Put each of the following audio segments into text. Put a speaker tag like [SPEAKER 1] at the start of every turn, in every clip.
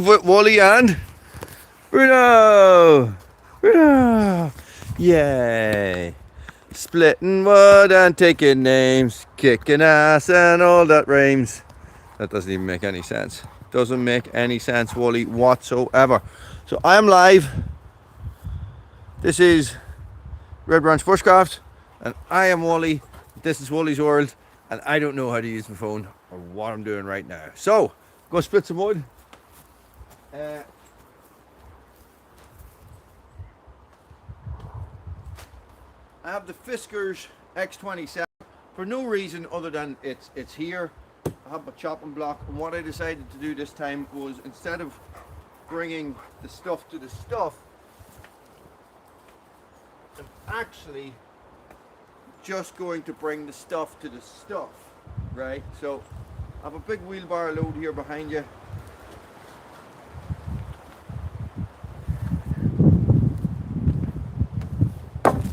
[SPEAKER 1] with Wally and Bruno. Bruno. Yay. Splitting wood and taking names, kicking ass and all that rhymes. That doesn't even make any sense. Doesn't make any sense, Wally, whatsoever. So I am live. This is Red Branch Bushcraft, and I am Wally. This is Wally's World, and I don't know how to use my phone or what I'm doing right now. So, I'm going to split some wood. I have the Fiskars X27 for no reason other than it's here. I have my chopping block, and what I decided to do this time was, instead of bringing the stuff to the stuff, I'm actually just going to bring the stuff to the stuff, right? So I have a big wheelbarrow load here behind you. I'm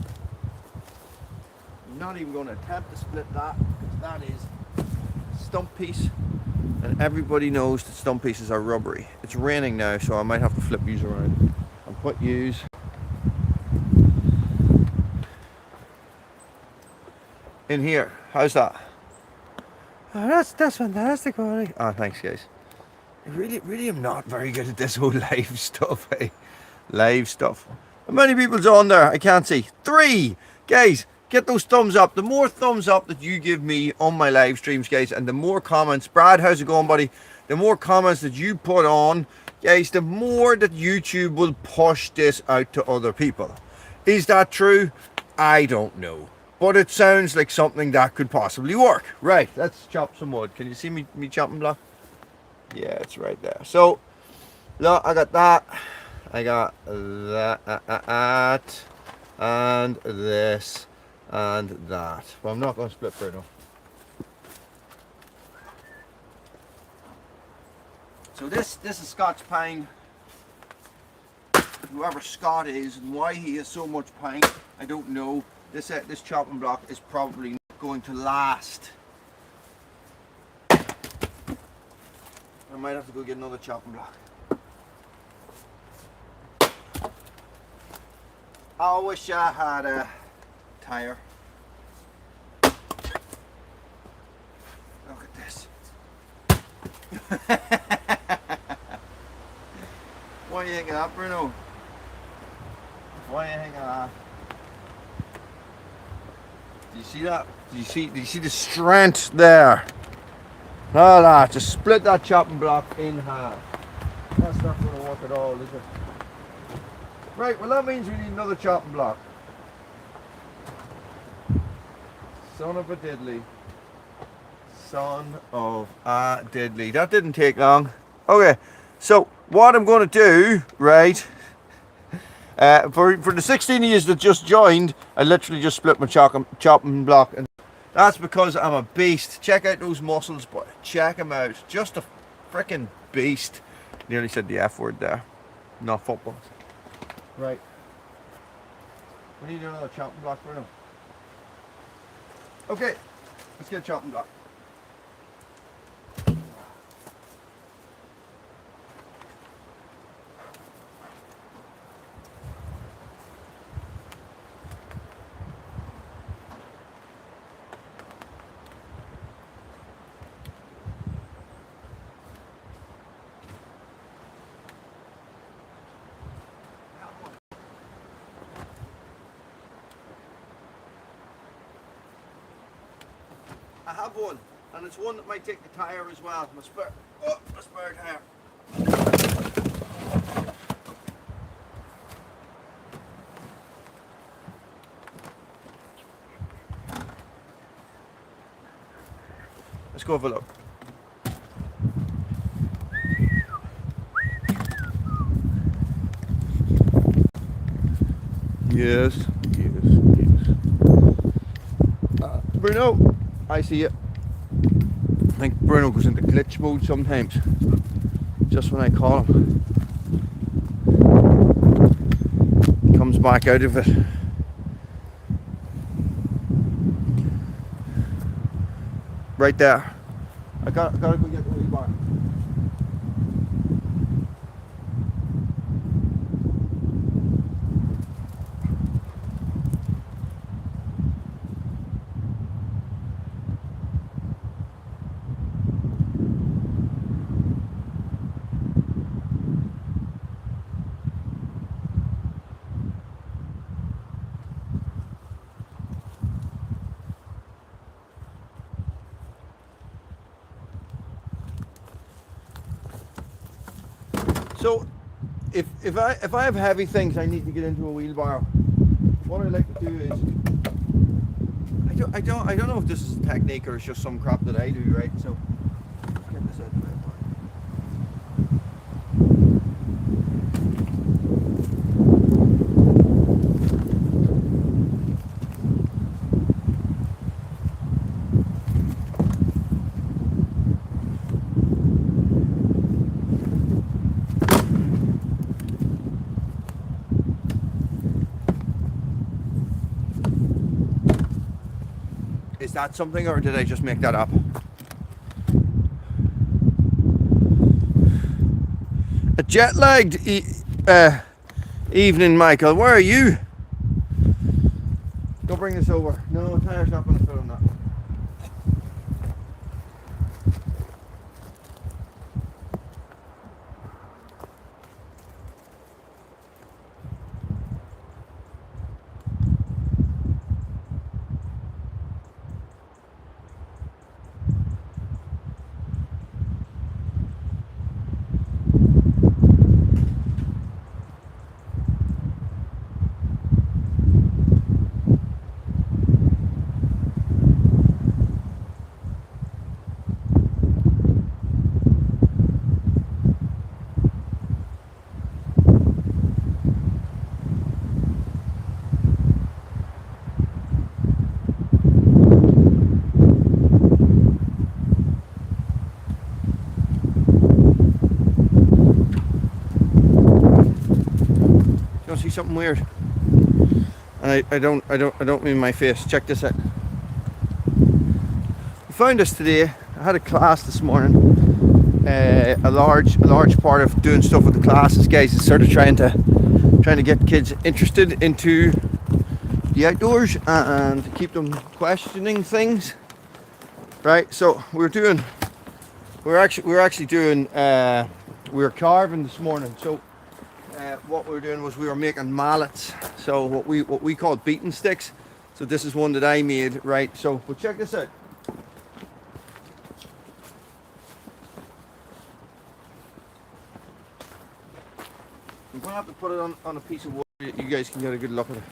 [SPEAKER 1] not even going to attempt to split that, because that is stump piece, and everybody knows that stump pieces are rubbery. It's raining now, so I might have to flip these around and put yous in here. How's that? Oh, that's fantastic, Ollie. Oh, thanks, guys. I really am not very good at this whole live stuff, eh? Live stuff. How many people's on there? I can't see. 3! Guys, get those thumbs up. The more thumbs up that you give me on my live streams, guys, and the more comments, Brad, how's it going, buddy? The more comments that you put on, guys, the more that YouTube will push this out to other people. Is that true? I don't know. But it sounds like something that could possibly work. Right, let's chop some wood. Can you see me chopping block? Yeah, it's right there. So, look, I got that. I got that. And this. And that. But I'm not going to split Bruno. So this is Scott's pine. Whoever Scott is and why he has so much pine, I don't know. This chopping block is probably not going to last. I might have to go get another chopping block. I wish I had a tire. Look at this. What are you thinking of that, Bruno? What are you thinking of that? Do you see that? Do you see the strength there? Oh, that, just split that chopping block in half. That's not going to work at all, is it? Right, well that means we need another chopping block. Son of a diddly. Son of a diddly. That didn't take long. Okay, so what I'm going to do, right, for the 16 years that just joined, I literally just split my chopping block, and that's because I'm a beast. Check out those muscles, boy. Check them out. Just a freaking beast. Nearly said the F word there. Not football. Right. We need another chopping block, Bruno. Okay, let's get a chopping block. I have one, and it's one that might take the tire as well. My spare tire. Let's go have a look. Yes. Bruno, I see it. I think Bruno goes into glitch mode sometimes, just when I call him. He comes back out of it. Right there. I gotta go get the wheelbarrow. So if I have heavy things I need to get into a wheelbarrow, what I like to do is I don't know if this is a technique or it's just some crap that I do, right? So let's get this out of the way. Is that something, or did I just make that up? A jet-lagged evening, Michael. Where are you? Go bring this over. No, tire's not going to fit on that. See something weird, and I don't mean my face. Check this out. I found this today. I had a class this morning. A large part of doing stuff with the classes, guys, is sort of trying to get kids interested into the outdoors and keep them questioning things. Right. So we were carving this morning. So. What we were doing was we were making mallets, so what we call beating sticks. So this is one that I made, right? So, but check this out. I'm gonna have to put it on a piece of wood. You guys can get a good look at it.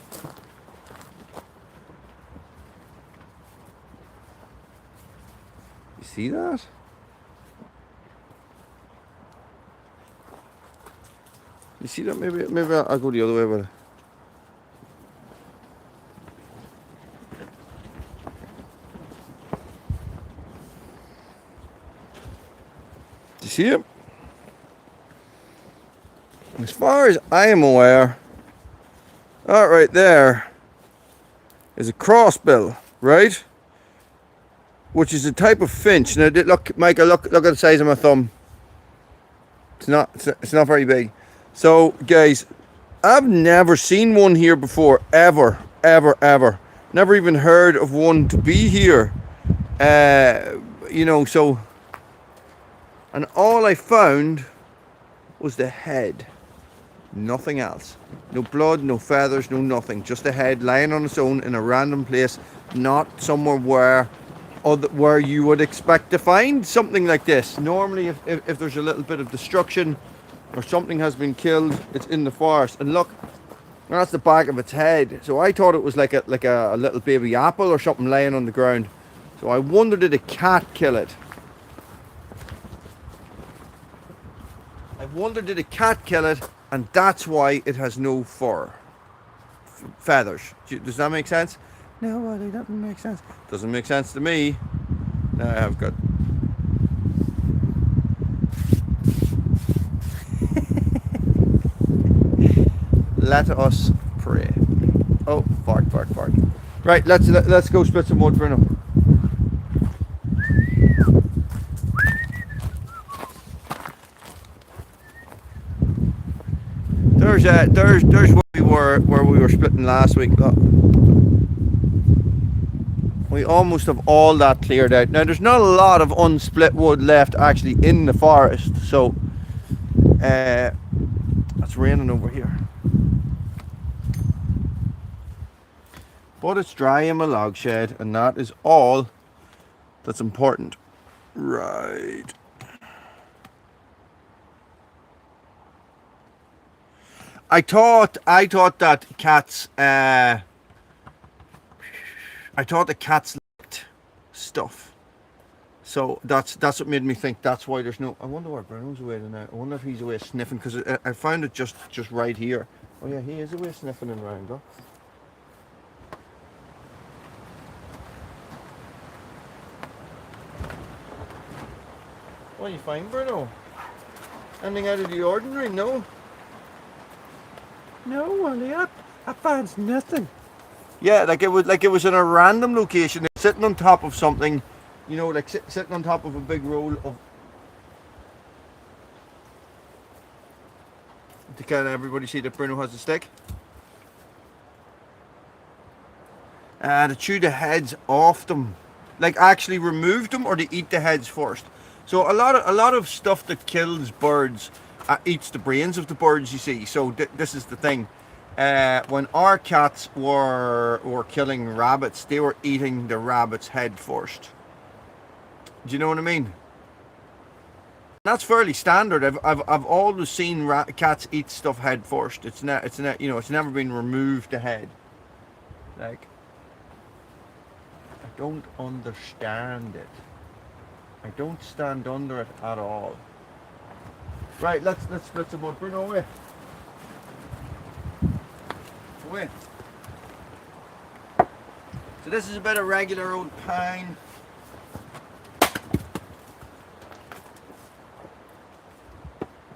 [SPEAKER 1] You see that? You see that? Maybe I'll go the other way with it. Do you see it? As far as I am aware, that right there is a crossbill, right? Which is a type of finch. Now, look, Michael, look at the size of my thumb. It's not very big. So, guys, I've never seen one here before, ever. Never even heard of one to be here. You know, so, and all I found was the head. Nothing else. No blood, no feathers, no nothing. Just a head lying on its own in a random place, not somewhere where you would expect to find something like this. Normally, if there's a little bit of destruction, or something has been killed, it's in the forest. And look, that's the back of its head. So I thought it was like a little baby apple or something laying on the ground. So I wonder, did a cat kill it? And that's why it has no fur. Feathers. Does that make sense? No, well, it doesn't make sense. Doesn't make sense to me. Now I have got... Let us pray. Oh, fart. Right, let's go split some wood, Bruno. There's where we were splitting last week. Look. We almost have all that cleared out. Now there's not a lot of unsplit wood left actually in the forest, so it's raining over here. But it's dry in my log shed, and that is all that's important. Right. I thought that cats. I thought the cats liked stuff. So that's what made me think that's why there's no. I wonder where Bruno's away now. I wonder if he's away sniffing, because I found it just right here. Oh yeah, he is away sniffing and around. Though. What do you find, Bruno? Anything out of the ordinary? No.
[SPEAKER 2] No, Wally, I found nothing.
[SPEAKER 1] Yeah, like it was in a random location, sitting on top of something, you know, like sitting on top of a big roll of. Can everybody see that Bruno has a stick? To chew the heads off them, like actually remove them, or to eat the heads first. So a lot of stuff that kills birds eats the brains of the birds. You see, so this is the thing. When our cats were killing rabbits, they were eating the rabbit's head first. Do you know what I mean? That's fairly standard. I've always seen cats eat stuff head first. It's not, you know, it's never been removed the head. Like, I don't understand it. I don't stand under it at all. Right, let's split some wood. Bruno, away. Away. So this is a bit of regular old pine.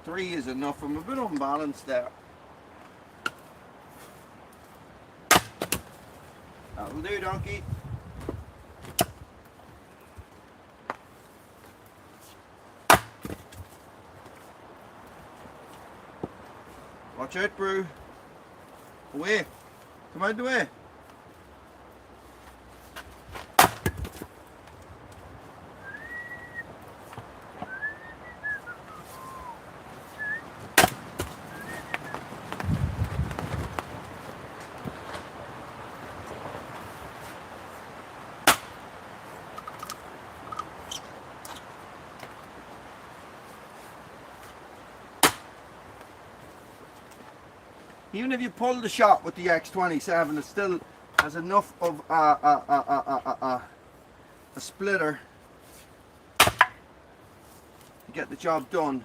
[SPEAKER 1] Three is enough. I'm a bit unbalanced there. That'll do, donkey. Watch out, Brew. Away. Come out the way. Even if you pull the shot with the X27, it still has enough of a splitter to get the job done.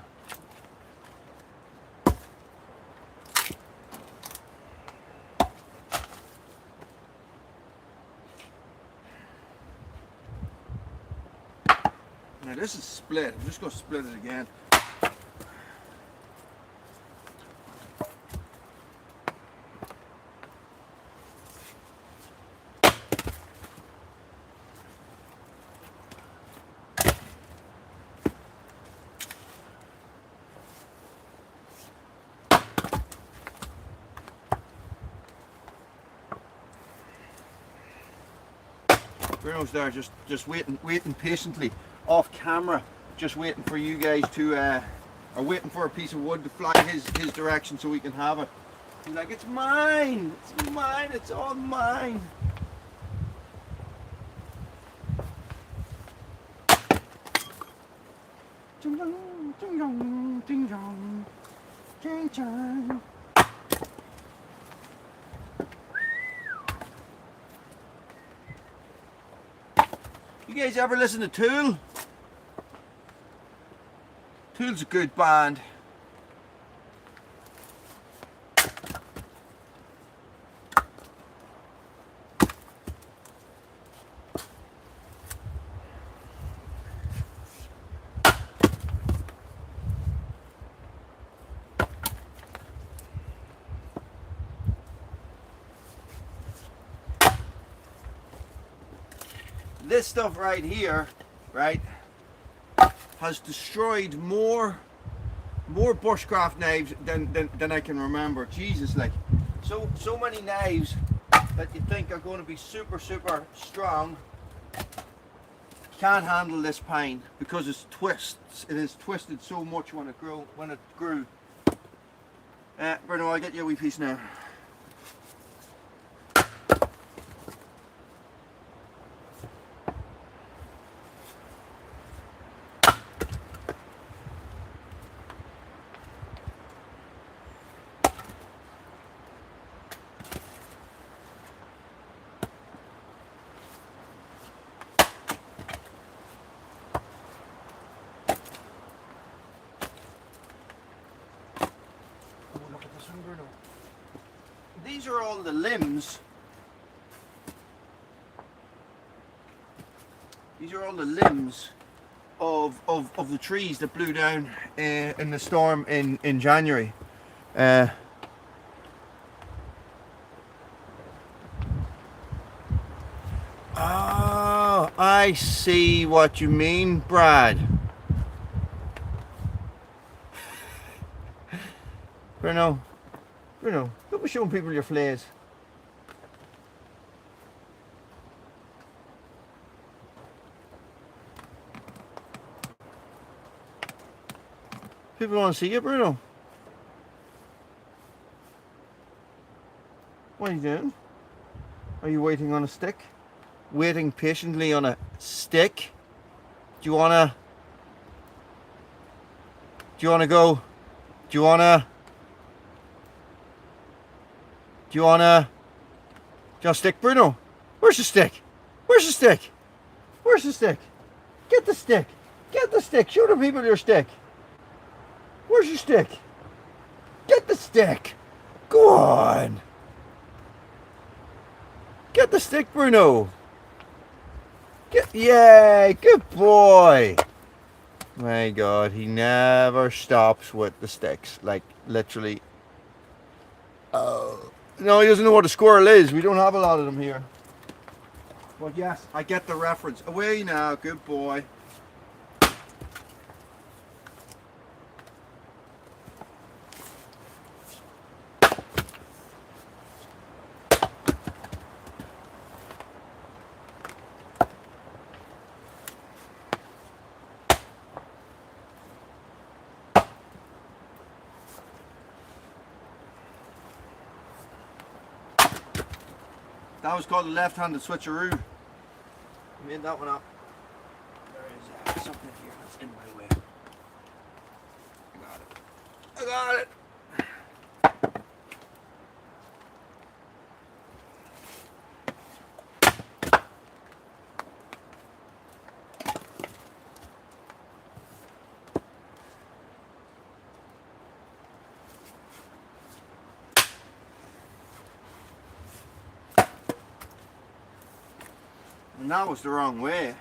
[SPEAKER 1] Now this is split. I'm just going to split it again. Bruno's there just waiting patiently off camera, just waiting for you guys to or waiting for a piece of wood to fly his direction so we can have it. He's like, it's mine, it's all mine. Ding dong, ding dong, ding dong, ding dong. You guys ever listen to Tool? Tool's a good band. This stuff right here, right, has destroyed more bushcraft knives than I can remember. Jesus, like so many knives that you think are going to be super strong can't handle this pine because it is twisted so much when it grew. Bruno, I'll get you a wee piece now. Bruno. These are all the limbs. These are all the limbs of the trees that blew down in the storm in January. Oh, I see what you mean, Brad. Bruno, don't be showing people your flares. People want to see you, Bruno. What are you doing? Are you waiting on a stick? Waiting patiently on a stick? Do you wanna go? Do you wanna stick, Bruno? Where's the stick? Where's the stick? Where's the stick? Get the stick. Get the stick. Show the people your stick. Where's your stick? Get the stick. Go on. Get the stick, Bruno. Yay, good boy. My God, he never stops with the sticks. Like, literally. Oh. No, he doesn't know what a squirrel is. We don't have a lot of them here. But yes, I get the reference. Away now, good boy. That was called a left-handed switcheroo. I made that one up. There is something here that's in my way. I got it. And that was the wrong way.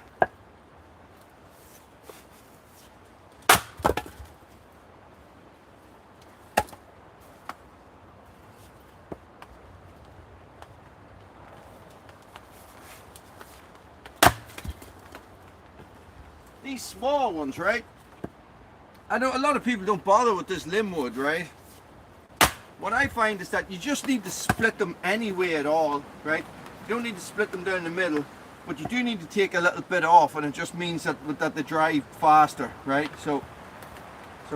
[SPEAKER 1] These small ones, right? I know a lot of people don't bother with this limb wood, right? What I find is that you just need to split them any way at all, right? You don't need to split them down the middle. But you do need to take a little bit off, and it just means that they dry faster, right? So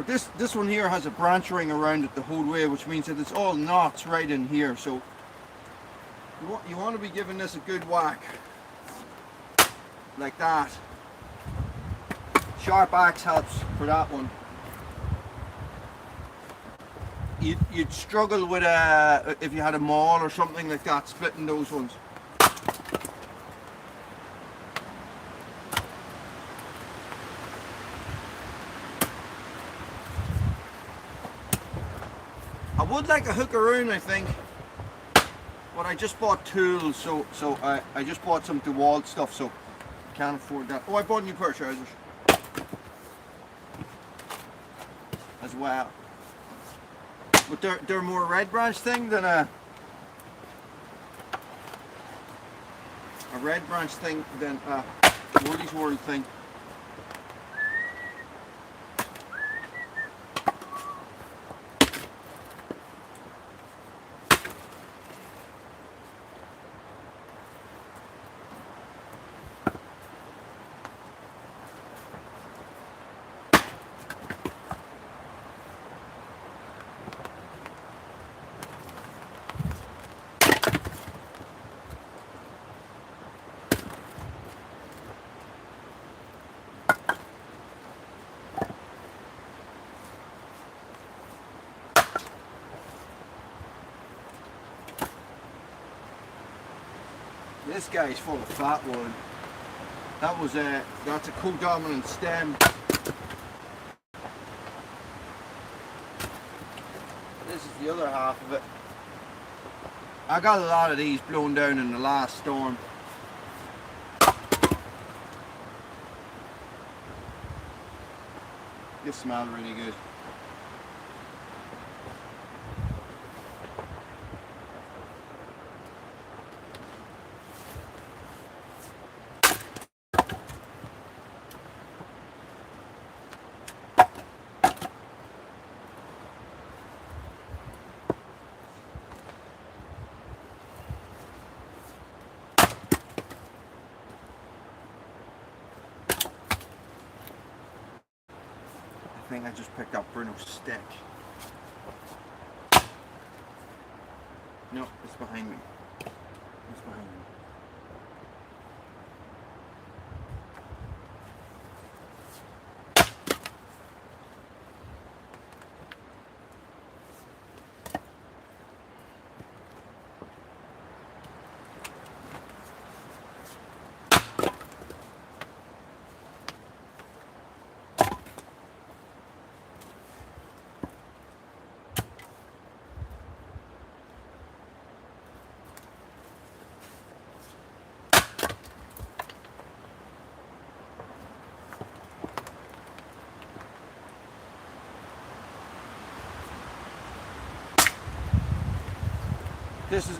[SPEAKER 1] this one here has a branch ring around it the whole way, which means that it's all knots right in here. So you want to be giving this a good whack, like that. Sharp axe helps for that one. You'd struggle with if you had a maul or something like that, splitting those ones. I would like a hookaroon, I think, but I just bought tools, so I just bought some Dewalt stuff, so I can't afford that. Oh, I bought a new pair of trousers as well, but they're more Red Branch thing than a Red Branch thing than a Woody's World thing. This guy's full of fat wood. That's a co-dominant stem. this is the other half of it. I got a lot of these blown down in the last storm. This smells really good. I think I just picked up Bruno's stick. No, it's behind me. It's behind me.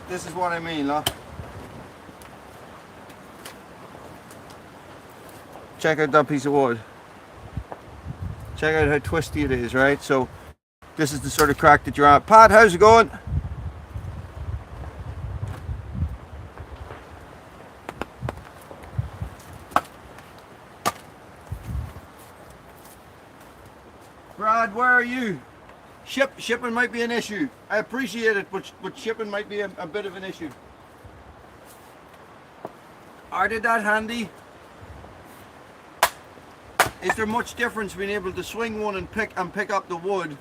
[SPEAKER 1] This is what I mean, look. Check out that piece of wood. Check out how twisty it is, right? So this is the sort of crack that you're at. Pat, how's it going? Brad, where are you? Shipping might be an issue. I appreciate it, but shipping might be a bit of an issue. Are they that handy? Is there much difference being able to swing one and pick up the wood,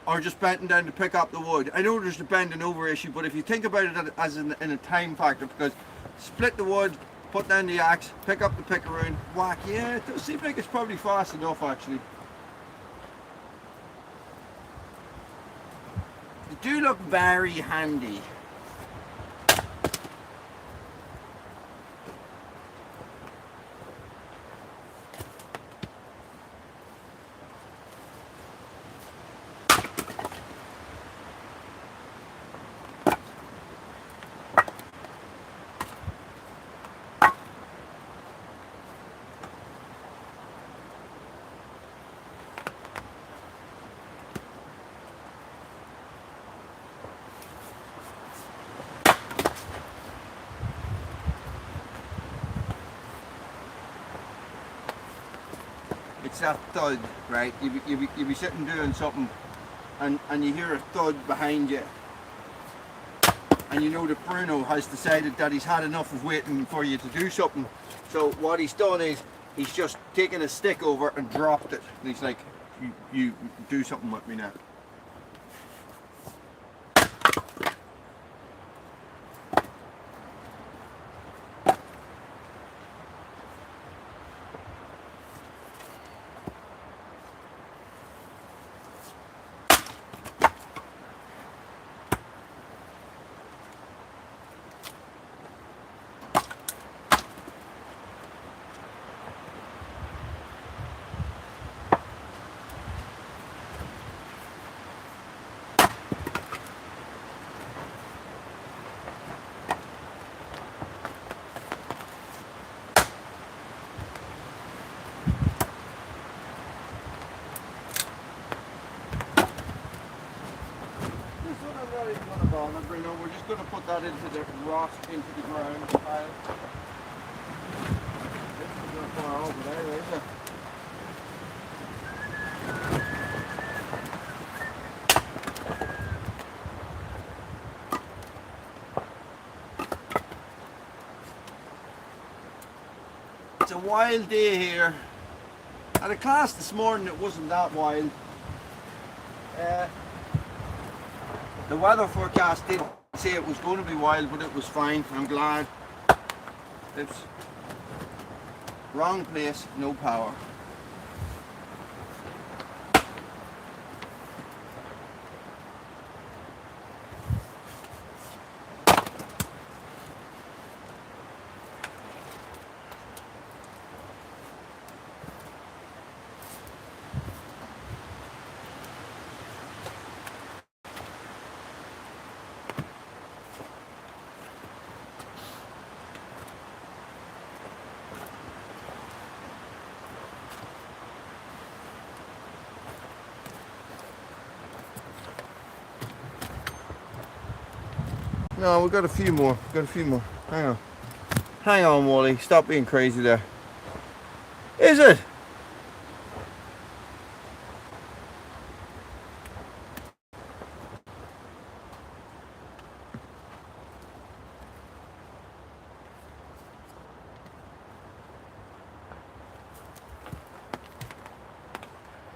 [SPEAKER 1] or just bending down to pick up the wood? I know there's the bending over issue, but if you think about it as in a time factor, because split the wood, put down the axe, pick up the pickaroon, whack. Yeah, it does seem like it's probably fast enough actually. They do look very handy. It's that thud, right? You be sitting doing something and you hear a thud behind you, and you know that Bruno has decided that he's had enough of waiting for you to do something. So what he's done is he's just taken a stick over and dropped it, and he's like, you do something with me now. Bruno, we're just going to put that into the rock, into the ground pile. This is going to far over there, is it? It's a wild day here. At a class this morning it wasn't that wild. The weather forecast did say it was going to be wild, but it was fine. I'm glad. It's wrong place, no power. No, we've got a few more. Got a few more. Hang on. Hang on, Wally. Stop being crazy there. Is it?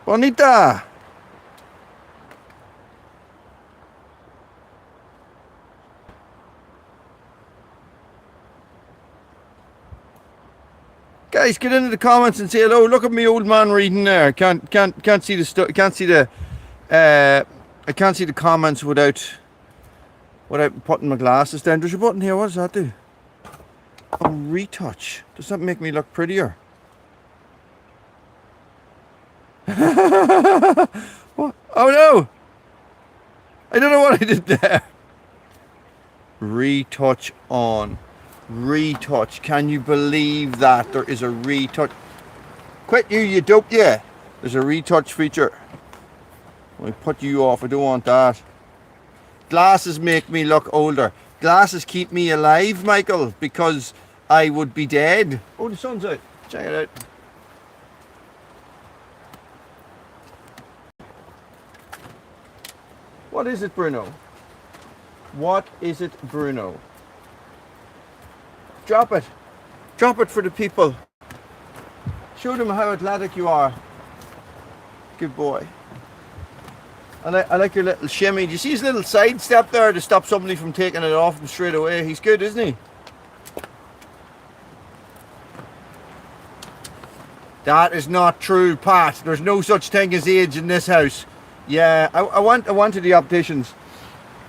[SPEAKER 1] Bonita! Guys, get into the comments and say hello. Look at me, old man, reading there. Can't see the can't see the I can't see the comments without putting my glasses down. There's a button here. What does that do? Oh, retouch. Does that make me look prettier? What? Oh no! I don't know what I did there. Retouch on. Retouch. Can you believe that there is a retouch? Quit you dope, yeah. There's a retouch feature. I put you off. I don't want that. Glasses make me look older. Glasses keep me alive, Michael, because I would be dead. Oh, the sun's out. Check it out. What is it, Bruno? What is it, Bruno? Drop it. Drop it for the people. Show them how athletic you are. Good boy. I like your little shimmy. Do you see his little side step there to stop somebody from taking it off him straight away? He's good, isn't he? That is not true, Pat. There's no such thing as age in this house. Yeah, I went to the opticians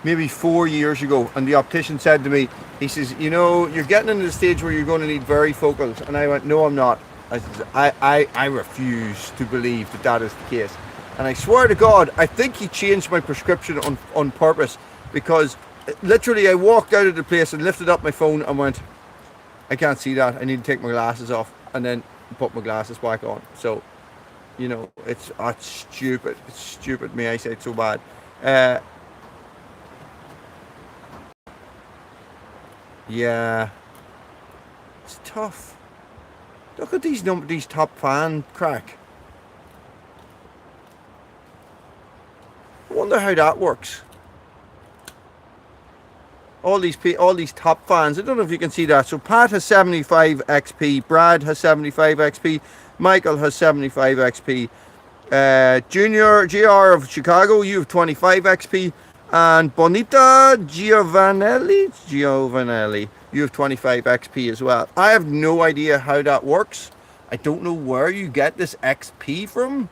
[SPEAKER 1] maybe 4 years ago, and the optician said to me, he says, you know, you're getting into the stage where you're going to need varifocals. And I went, no, I'm not. I said, I refuse to believe that that is the case. And I swear to God, I think he changed my prescription on purpose, because literally I walked out of the place and lifted up my phone and went, I can't see that. I need to take my glasses off, and then put my glasses back on. So, you know, it's stupid. It's stupid. May I say it so bad. Yeah, it's tough. Look at these top fan crack. I wonder how that works. All these top fans. I don't know if you can see that. So Pat has 75 XP, Brad has 75 XP, Michael has 75 XP, Junior GR of Chicago, you have 25 XP, and Bonita Giovanelli, you have 25 XP as well. I have no idea how that works. I don't know where you get this XP from.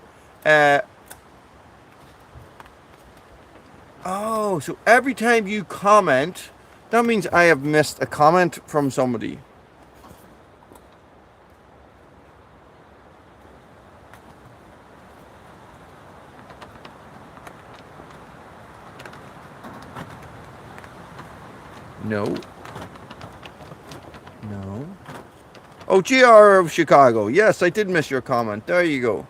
[SPEAKER 1] Oh, so every time you comment, that means I have missed a comment from somebody. No. No. Oh, GR of Chicago. Yes, I did miss your comment. There you go.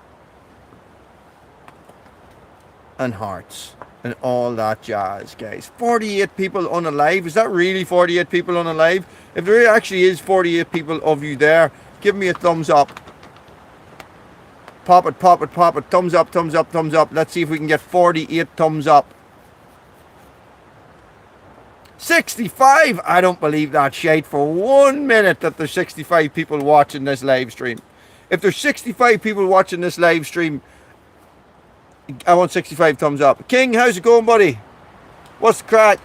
[SPEAKER 1] And hearts. And all that jazz, guys. 48 people unalive. Is that really 48 people unalive? If there actually is 48 people of you there, give me a thumbs up. Pop it, pop it, pop it. Thumbs up, thumbs up, thumbs up. Let's see if we can get 48 thumbs up. 65! I don't believe that shite for 1 minute that there's 65 people watching this live stream. If there's 65 people watching this live stream, I want 65 thumbs up. King, how's it going, buddy? What's the crack?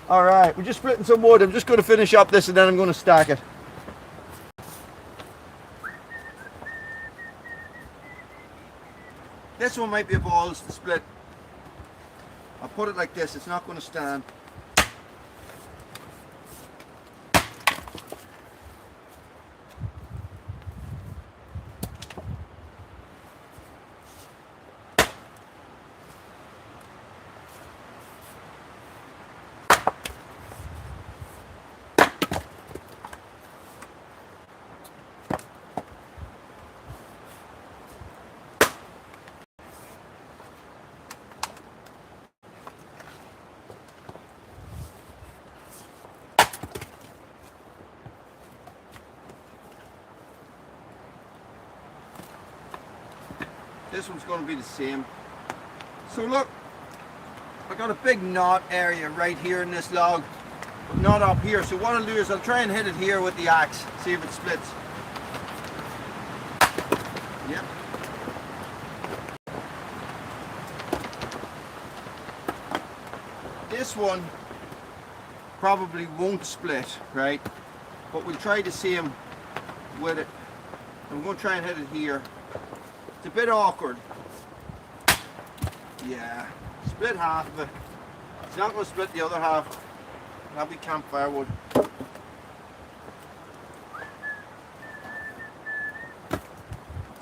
[SPEAKER 1] Alright, we're just splitting some wood. I'm just going to finish up this and then I'm going to stack it. This one might be a balls to split. I'll put it like this. It's not going to stand. This one's going to be the same. So look, I got a big knot area right here in this log, but not up here. So what I'll do is I'll try and hit it here with the axe, see if it splits. Yep. This one probably won't split, right? But we'll try the same with it. I'm going to try and hit it here. It's a bit awkward. Yeah, split half of it. It's not going to split the other half. That'll be camp firewood.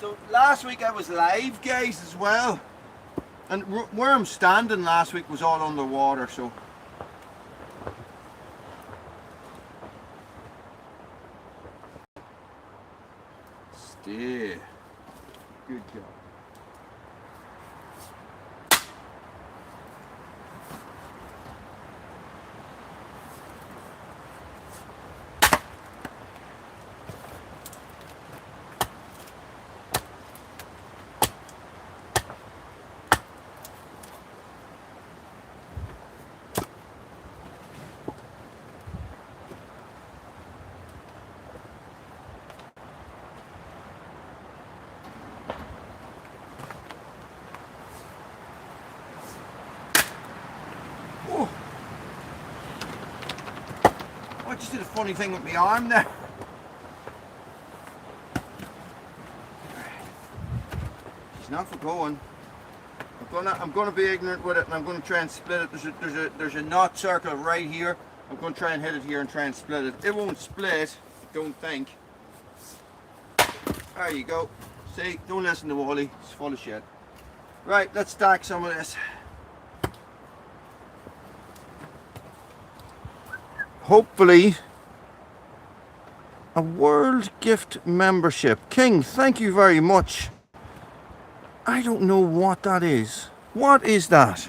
[SPEAKER 1] So last week I was live, guys, as well. And where I'm standing last week was all underwater, so. Stay. Good job. I just did a funny thing with my arm there. She's not for going. I'm gonna be ignorant with it, and I'm gonna try and split it. There's a knot circle right here. I'm gonna try and hit it here and try and split it. It won't split, don't think. There you go. See, don't listen to Wally. It's full of shit. Right, let's stack some of this. Hopefully a world gift membership. King, thank you very much. I don't know what that is. What is that?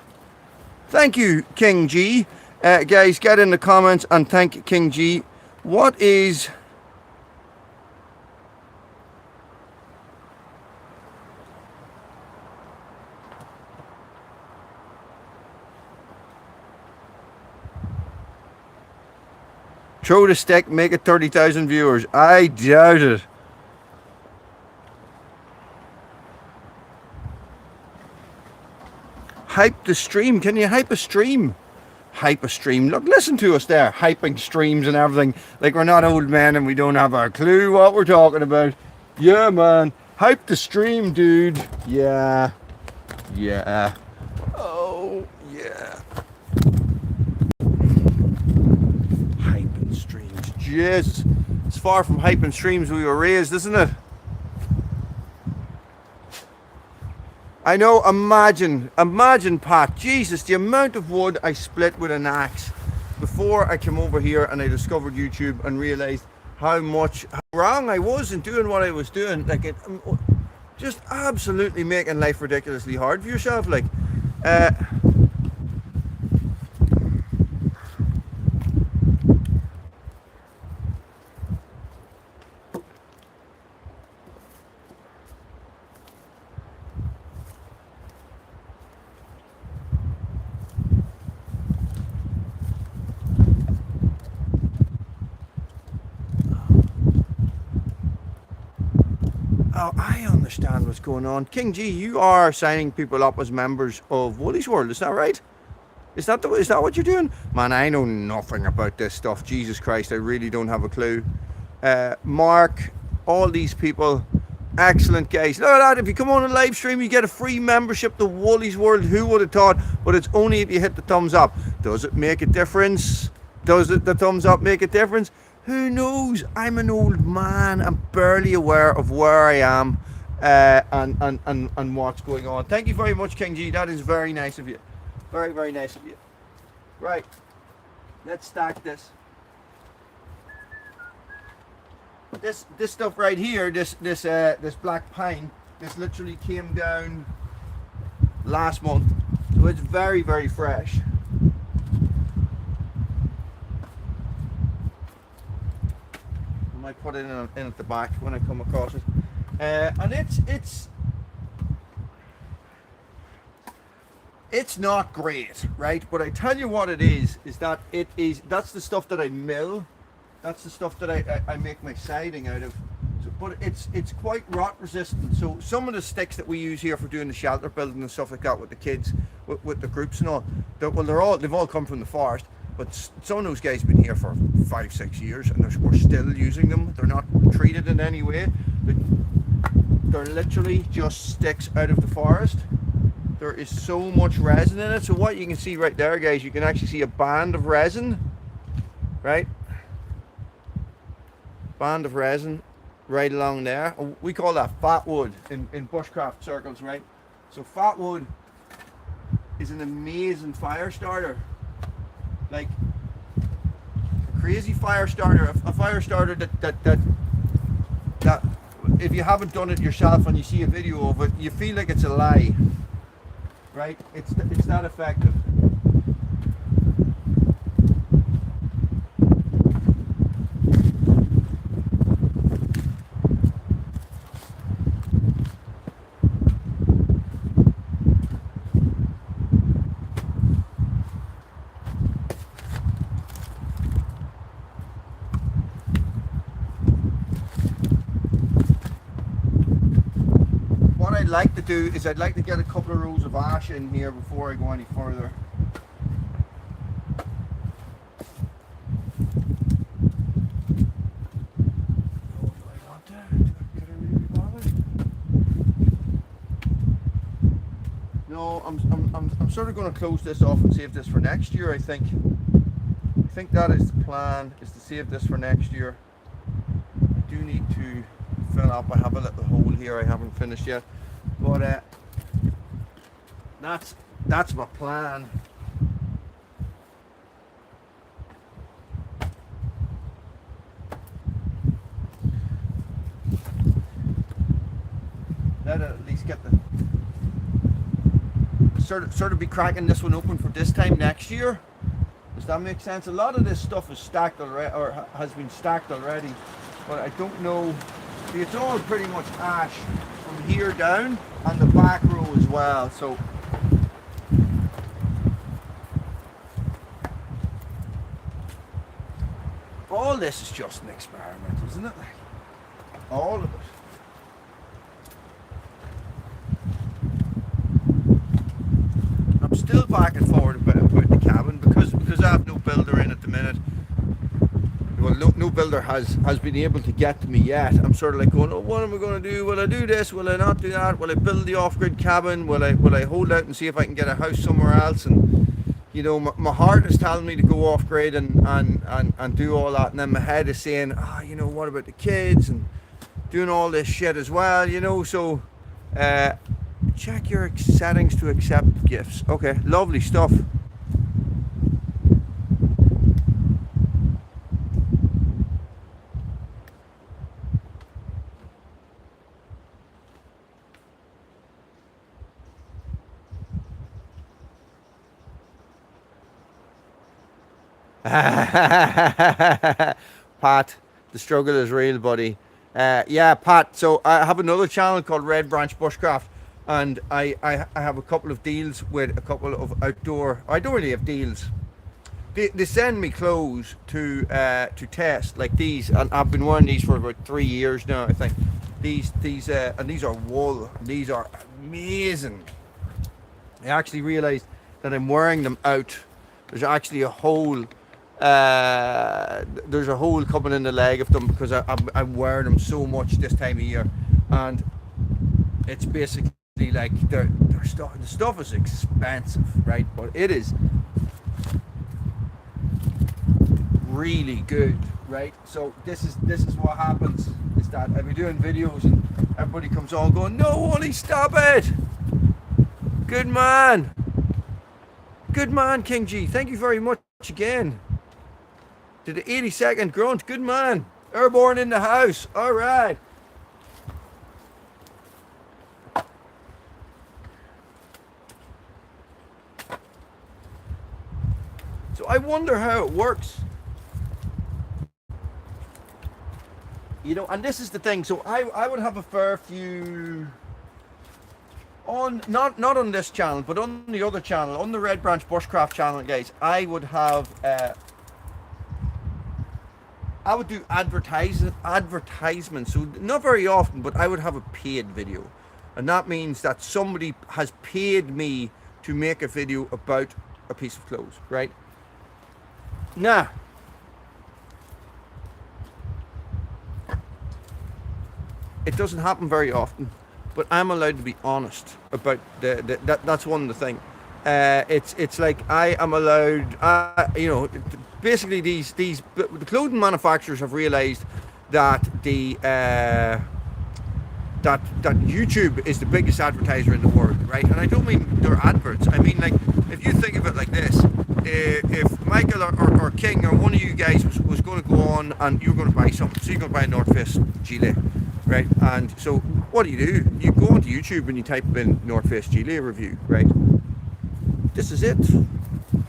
[SPEAKER 1] Thank you, King G. Guys, get in the comments and thank King G. What is... Throw the stick, make it 30,000 viewers. I doubt it. Hype the stream. Can you hype a stream? Hype a stream. Look, listen to us there. Hyping streams and everything. Like we're not old men and we don't have a clue what we're talking about. Yeah, man. Hype the stream, dude. Yeah. Yeah. Oh, yeah. Yes, it's far from hyping streams we were raised, isn't it? I know, imagine Pat, Jesus, the amount of wood I split with an axe before I came over here and I discovered YouTube and realised how wrong I was in doing what I was doing. Like, it just absolutely making life ridiculously hard for yourself. Like, oh, I understand what's going on. King G, you are signing people up as members of Woolly's World, is that right? Is that what you're doing? Man, I know nothing about this stuff. Jesus Christ, I really don't have a clue. Mark, all these people, excellent guys. Look at that, if you come on a live stream, you get a free membership to Woolly's World. Who would have thought? But it's only if you hit the thumbs up. Does it make a difference? Does the thumbs up make a difference? Who knows? I'm an old man. I'm barely aware of where I am and what's going on. Thank you very much, King G. That is very nice of you. Very, very nice of you. Right. Let's stack this. This stuff right here, this black pine, this literally came down last month. So it's very, very fresh. I might put it in at the back when I come across it, and it's it's not great, right? But I tell you what it is that that's the stuff that I mill. That's the stuff that I make my siding out of. So, but it's quite rot resistant. So some of the sticks that we use here for doing the shelter building and stuff like that with the kids, with the groups and all, they've all come from the forest. But some of those guys have been here for 5-6 years, and we're still using them. They're not treated in any way. They're literally just sticks out of the forest. There is so much resin in it. So what you can see right there, guys, you can actually see a band of resin, right? Band of resin right along there. We call that fat wood in bushcraft circles, right? So fat wood is an amazing fire starter. Like a crazy fire starter, a fire starter that if you haven't done it yourself and you see a video of it, you feel like it's a lie, right? It's that effective. Like to do is I'd like to get a couple of rows of ash in here before I go any further. Oh, do I want to? Could I really be bothered? No, I'm sort of going to close this off and save this for next year. I think that is the plan, is to save this for next year. I do need to fill up. I have a little hole here I haven't finished yet. But that's my plan. Let it at least get the sort of be cracking this one open for this time next year. Does that make sense? A lot of this stuff is stacked already, or has been stacked already, but I don't know. It's all pretty much ash from here down and the back row as well. So all this is just an experiment, isn't it? Like, all of it. I'm still back and forward about the cabin because I have no builder in at the minute. Well, no builder has been able to get to me yet. I'm sort of like going, oh, what am I going to do? Will I do this? Will I not do that? Will I build the off-grid cabin? Will I hold out and see if I can get a house somewhere else? And you know, my heart is telling me to go off-grid and do all that, and then my head is saying, you know, what about the kids and doing all this shit as well? You know, so check your settings to accept gifts. Okay, lovely stuff. Pat, the struggle is real, buddy. Yeah, Pat, so I have another channel called Red Branch Bushcraft, and I have a couple of deals with a couple of outdoor, I don't really have deals. They send me clothes to test, like these, and I've been wearing these for about 3 years now, I think. These and these are wool. These are amazing. I actually realized that I'm wearing them out. There's actually a hole. There's a hole coming in the leg of them because I'm wearing them so much this time of year, and it's basically like the stuff is expensive, right? But it is really good, right? So this is what happens is that I'll be doing videos and everybody comes on going, no, Wally, stop it! Good man, King G. Thank you very much again. To the 82nd grunt, good man. Airborne in the house. All right. So I wonder how it works. You know, and this is the thing. So I would have a fair few. on not on this channel, but on the other channel, on the Red Branch Bushcraft channel, guys, I would have I would do advertisements. So not very often, but I would have a paid video, and that means that somebody has paid me to make a video about a piece of clothes, right? Now, it doesn't happen very often, but I'm allowed to be honest about that's one of the things. It's like I am allowed, you know, basically the clothing manufacturers have realized that that YouTube is the biggest advertiser in the world, right? And I don't mean their adverts. I mean, like, if you think of it like this, if Michael or King or one of you guys was going to go on and you're going to buy something, so you're going to buy a North Face gilet, right? And so what do? You go onto YouTube and you type in North Face gilet review, right? This is it.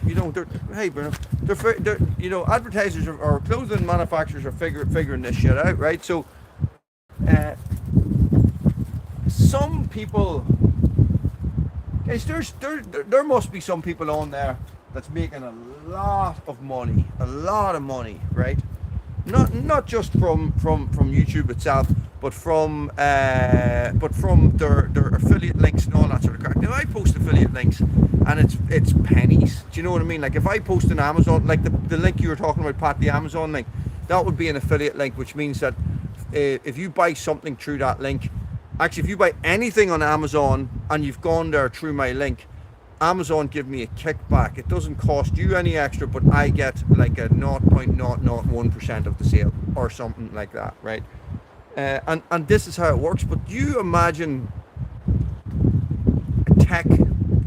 [SPEAKER 1] You know, hey Bruno, they're you know, advertisers or clothing manufacturers are figuring this shit out, right? So some people, guys, there must be some people on there that's making a lot of money, right? Not just from YouTube itself, but from their affiliate links and all that sort of crap. Now I post affiliate links, and it's pennies. Do you know what I mean? Like if I post an Amazon, like the link you were talking about, Pat, the Amazon link, that would be an affiliate link, which means that if you buy something through that link, actually if you buy anything on Amazon and you've gone there through my link, Amazon give me a kickback. It doesn't cost you any extra, but I get like a 0.001% of the sale or something like that, right? And this is how it works. But you imagine a tech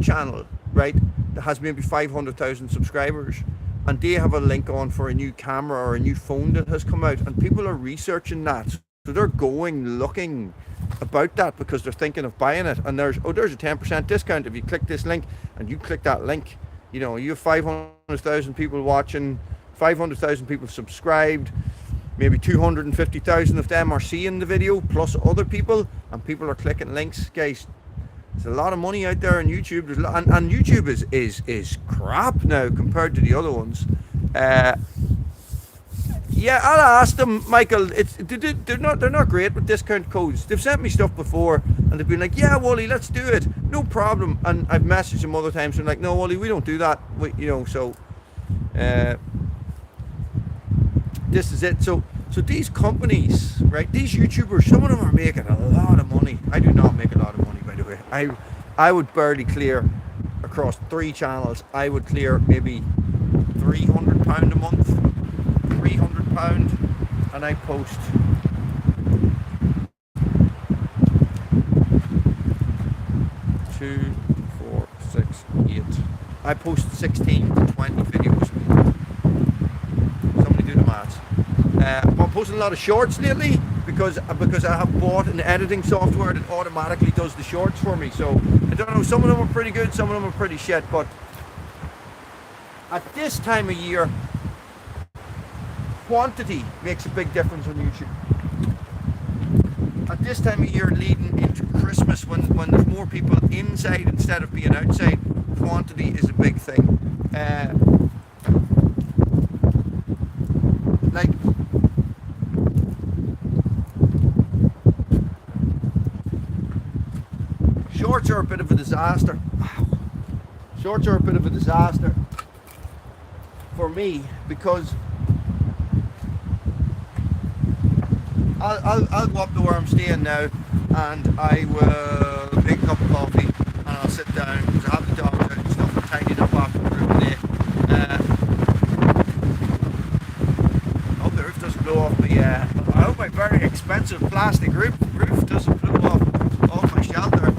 [SPEAKER 1] channel, right, that has maybe 500,000 subscribers, and they have a link on for a new camera or a new phone that has come out, and people are researching that, so they're going looking about that because they're thinking of buying it, and there's a 10% discount if you click this link, and you click that link, you know, you have 500,000 people watching, 500,000 people subscribed, maybe 250,000 of them are seeing the video plus other people, and people are clicking links. Guys, there's a lot of money out there on YouTube. And YouTube is crap now compared to the other ones. Yeah, I'll ask them, Michael. They're not great with discount codes. They've sent me stuff before, and they've been like, "Yeah, Wally, let's do it, no problem." And I've messaged them other times, and like, "No, Wally, we don't do that." You know, so this is it. So these companies, right? These YouTubers, some of them are making a lot of money. I do not make a lot of money, by the way. I would barely clear across 3 channels. I would clear maybe £300 a month. £300, and I post 2, 4, 6, 8. I post 16 to 20 videos. Somebody do the maths. I'm posting a lot of shorts lately because I have bought an editing software that automatically does the shorts for me. So I don't know. Some of them are pretty good. Some of them are pretty shit. But at this time of year, quantity makes a big difference on YouTube. At this time of year, leading into Christmas, when there's more people inside instead of being outside, quantity is a big thing. Like, shorts are a bit of a disaster. Shorts are a bit of a disaster for me because I'll go up to where I'm staying now, and I will make a cup of coffee, and I'll sit down because I have the dogs out and stuff. I'm tidying up after the room today. I hope the roof doesn't blow off me. I hope my very expensive plastic roof doesn't blow off my shelter.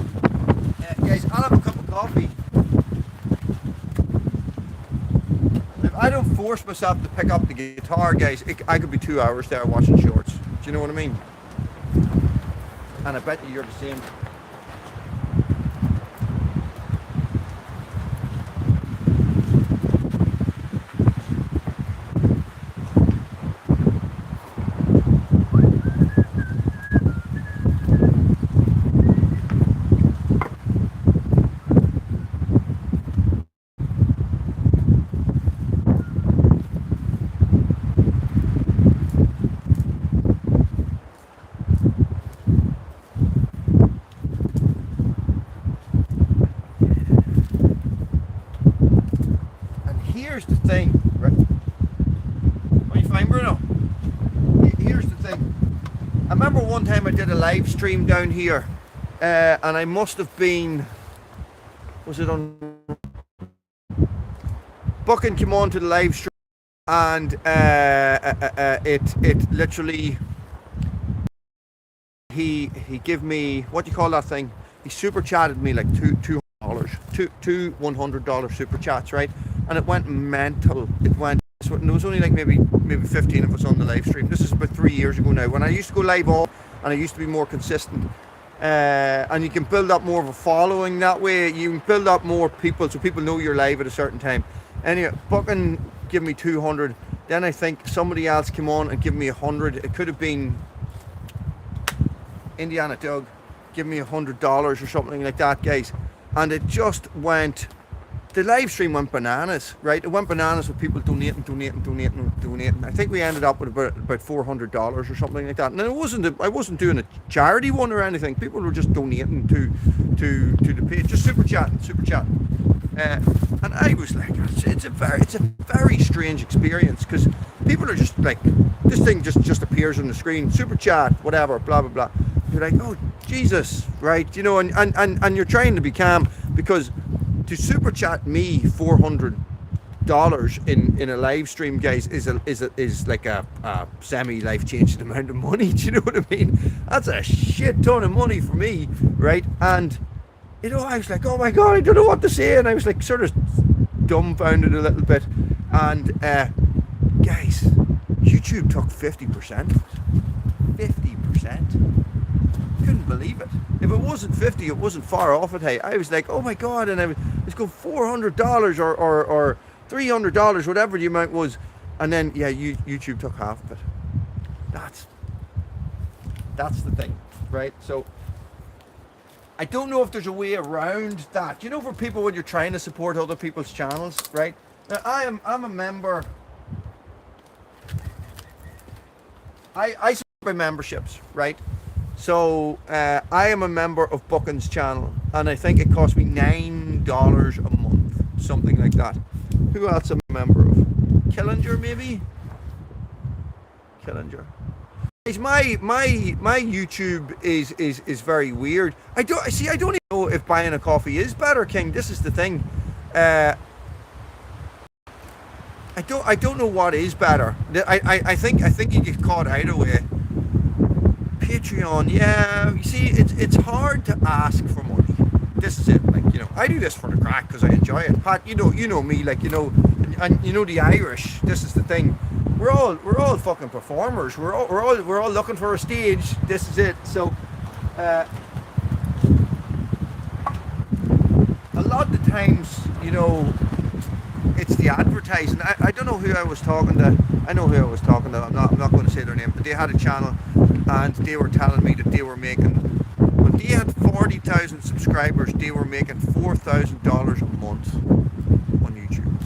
[SPEAKER 1] Guys, I'll have a cup of coffee. If I don't force myself to pick up the guitar, guys, I could be 2 hours there watching shorts. Do you know what I mean? And I bet you're the same. here's the thing, right? What do you find, Bruno? Here's the thing. I remember one time I did a live stream down here, and I must have been, was it on? Buchan came on to the live stream, and it literally, he gave me, what do you call that thing? He super chatted me like $200, two $100 super chats, right? And it went mental. It went. And there was only like maybe 15 of us on the live stream. This is about 3 years ago now. When I used to go live all, and I used to be more consistent. And you can build up more of a following that way. You can build up more people, so people know you're live at a certain time. Anyway, Buchan give me 200. Then I think somebody else came on and give me 100. It could have been Indiana Doug. Give me $100 or something like that, guys. And it just went. The live stream went bananas, right? It went bananas with people donating. I think we ended up with about $400 or something like that. And it wasn't. I wasn't doing a charity one or anything. People were just donating to the page, just super chatting. And I was like, it's a very strange experience, because people are just like, this thing just appears on the screen, super chat, whatever, blah blah blah. You're like, oh Jesus, right? You know, and you're trying to be calm, because to super chat me $400 in a live stream, guys, is like a semi life changing amount of money. Do you know what I mean? That's a shit ton of money for me, right? And you know, I was like, oh my god, I don't know what to say, and I was like sort of dumbfounded a little bit. And guys, YouTube took 50%. 50%. Couldn't believe it. If it wasn't 50, it wasn't far off it. Hey, I was like, oh my god, and I was going $400 or $300, whatever the amount was, and then yeah, YouTube took half of it. That's the thing, right? So I don't know if there's a way around that. You know, for people when you're trying to support other people's channels, right? Now, I'm a member. I support my memberships, right? So I am a member of Buchan's channel, and I think it cost me $9 a month, something like that. Who else am I a member of? Killinger, maybe? Killinger. My YouTube is very weird. I don't even know if buying a coffee is better, King. This is the thing. I don't know what is better. I think you get caught out of it. Patreon, yeah. You see, it's hard to ask for money. This is it. Like, you know, I do this for the crack because I enjoy it. Pat, you know me, like, you know, and you know the Irish. This is the thing. We're all fucking performers. We're all looking for a stage. This is it. So, a lot of the times, you know, it's the advertising. I don't know who I was talking to. I know who I was talking to. I'm not going to say their name, but they had a channel, and they were telling me that they were making, when they had 40,000 subscribers, they were making $4,000 a month on YouTube.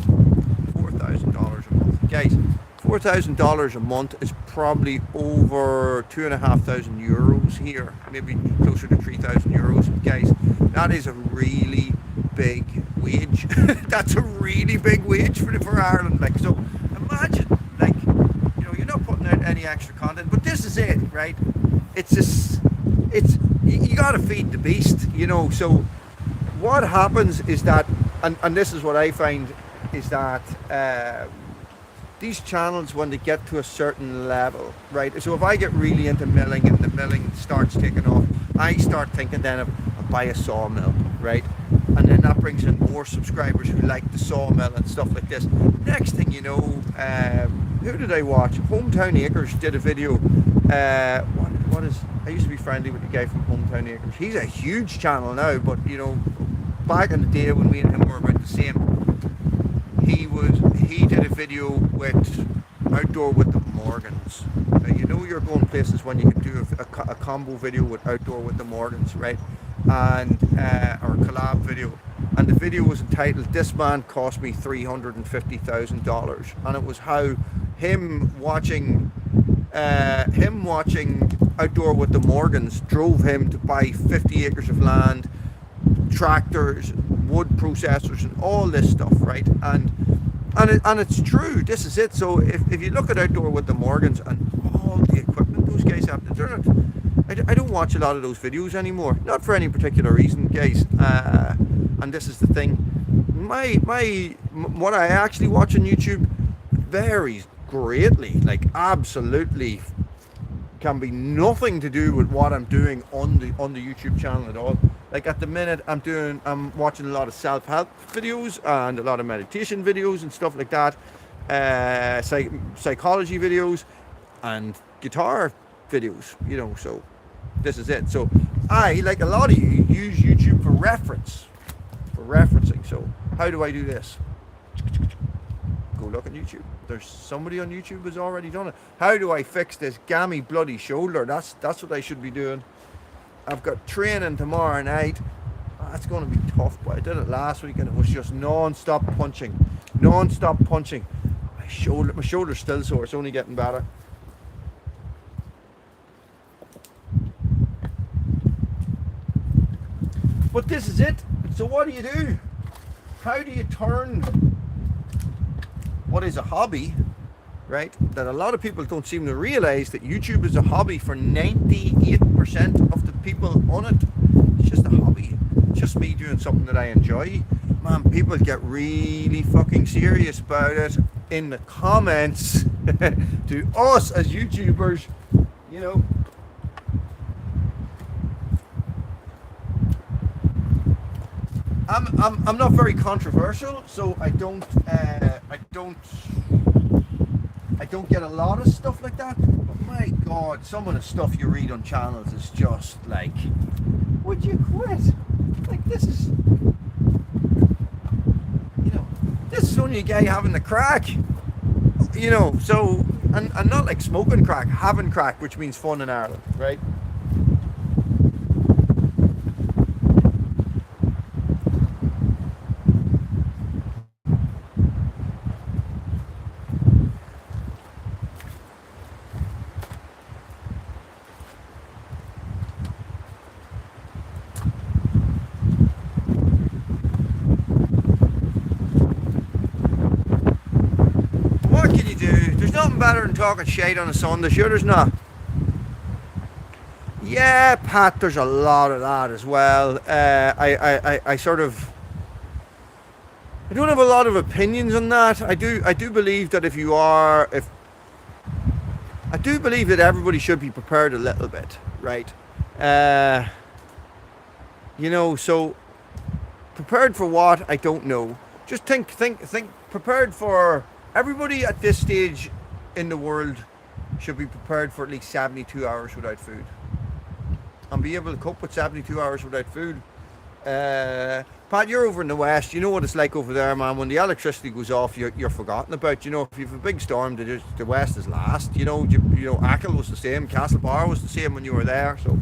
[SPEAKER 1] $4,000 a month, guys. $4,000 a month is probably over 2,500 euros here, maybe closer to 3,000 euros, guys. That is a really big wage. That's a really big wage for Ireland. Like, so imagine, like, you know, you're not putting out any extra content, but this is it, right? You gotta feed the beast, you know. So what happens is that, and this is what I find, is that these channels, when they get to a certain level, right? So if I get really into milling and the milling starts taking off, I start thinking then of I'll buy a sawmill, right? And then that brings in more subscribers who like the sawmill and stuff like this. Next thing you know, who did I watch? Hometown Acres did a video. What is? I used to be friendly with the guy from Hometown Acres. He's a huge channel now, but you know, back in the day when me and him were about the same, he did a video with Outdoor with the Morgans. Now, you know, you're going places when you can do a combo video with Outdoor with the Morgans, right? And or a collab video, and the video was entitled "This Man Cost Me $350,000," and it was how him watching Outdoor with the Morgans drove him to buy 50 acres of land, tractors, wood processors, and all this stuff, right? And and it's true. This is it. So if you look at Outdoor with the Morgans and all the equipment those guys have, I don't watch a lot of those videos anymore. Not for any particular reason, guys. And this is the thing. What I actually watch on YouTube varies greatly. Like absolutely, can be nothing to do with what I'm doing on the YouTube channel at all. Like at the minute, I'm watching a lot of self-help videos and a lot of meditation videos and stuff like that, psychology videos and guitar videos. You know, so this is it. So I, like a lot of you, use YouTube for referencing. So how do I do this? Go look at YouTube. There's somebody on YouTube who's already done it. How do I fix this gammy bloody shoulder? That's what I should be doing. I've got training tomorrow night. That's going to be tough, but I did it last week and it was just non-stop punching. My shoulder's still sore. It's only getting better. But this is it. So what do you do? How do you turn what is a hobby, right, that a lot of people don't seem to realize that YouTube is a hobby for 98% of the people on it. It's just a hobby. It's just me doing something that I enjoy. Man, people get really fucking serious about it in the comments to us as YouTubers, you know. I'm not very controversial, so I don't get a lot of stuff like that. But my God, some of the stuff you read on channels is just like, would you quit? Like this is, you know, this is only a guy having the crack, you know. So and not like smoking crack, having crack, which means fun in Ireland, right? Better than talking shade on a Sunday, sure there's not. Yeah, Pat, there's a lot of that as well. I sort of, I don't have a lot of opinions on that. I do believe that I do believe that everybody should be prepared a little bit, right? You know, so prepared for what? I don't know. Just think prepared for everybody at this stage in the world should be prepared for at least 72 hours without food and be able to cope with 72 hours without food. Pat, you're over in the west, you know what it's like over there, man. When the electricity goes off, you're forgotten about. You know, if you have a big storm, the west is last. You know, Achill was the same, Castlebar was the same when you were there. So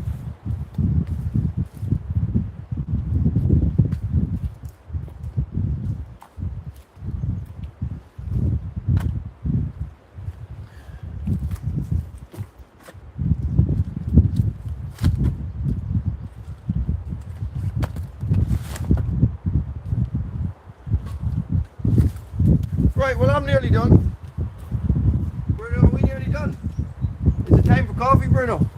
[SPEAKER 1] right, well, I'm nearly done. Bruno, are we nearly done? Is it time for coffee, Bruno?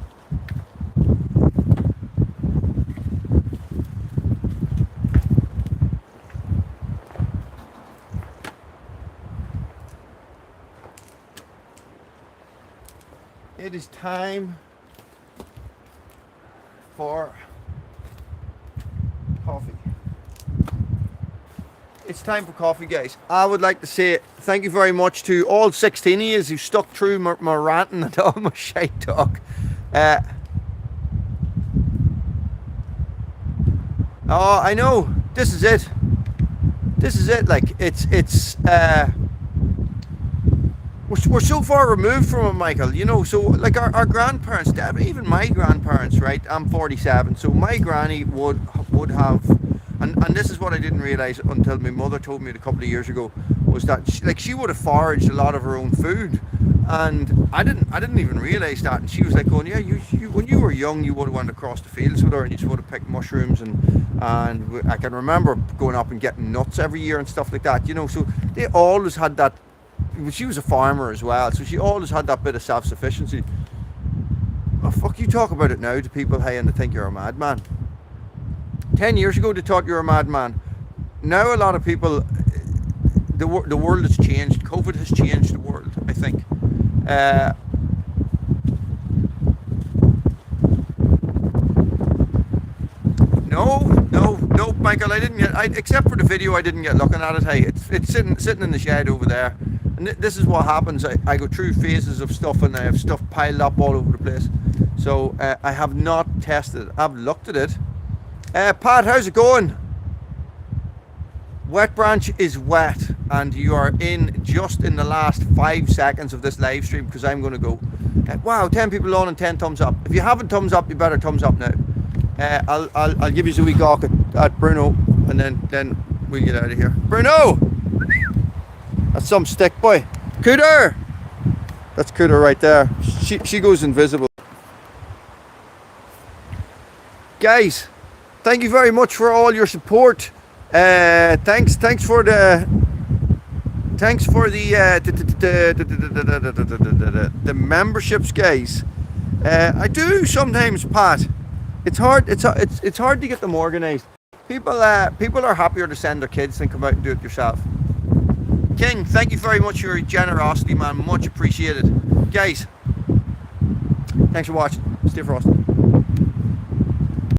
[SPEAKER 1] It is time for coffee. It's time for coffee, guys. I would like to say thank you very much to all 16 of you who stuck through my ranting and all my shite talk. Oh, I know. This is it. This is it. Like we're so far removed from it, Michael. You know, so like our grandparents, even my grandparents, right? I'm 47, so my granny would have. And this is what I didn't realise until my mother told me a couple of years ago, was that she would have foraged a lot of her own food. And I didn't even realise that. And she was like going, yeah, you when you were young, you would have went across the fields with her and you just would have picked mushrooms. And I can remember going up and getting nuts every year and stuff like that, you know. So they always had that. She was a farmer as well, so she always had that bit of self-sufficiency. Oh, fuck, you talk about it now to people, hey, and they think you're a madman. 10 years ago, they thought you were a madman. Now a lot of people, the world has changed. COVID has changed the world, I think. No, Michael, I didn't get, except for the video, I didn't get looking at it. Hey, it's sitting in the shed over there. And this is what happens. I go through phases of stuff and I have stuff piled up all over the place. So I have not tested it. I've looked at it. Pat, how's it going? Wet branch is wet, and you are just in the last 5 seconds of this live stream because I'm going to go. Wow, 10 people on and 10 thumbs up. If you haven't thumbs up, you better thumbs up now. I'll give you a wee gawk at Bruno, and then we'll get out of here. Bruno, that's some stick boy. Cooter, that's Cooter right there. She goes invisible. Guys, thank you very much for all your support. Thanks for the memberships, guys. I do sometimes, Pat. It's hard to get them organised. People are happier to send their kids than come out and do it yourself. King, thank you very much for your generosity, man. Much appreciated. Guys, thanks for watching. Stay frosty.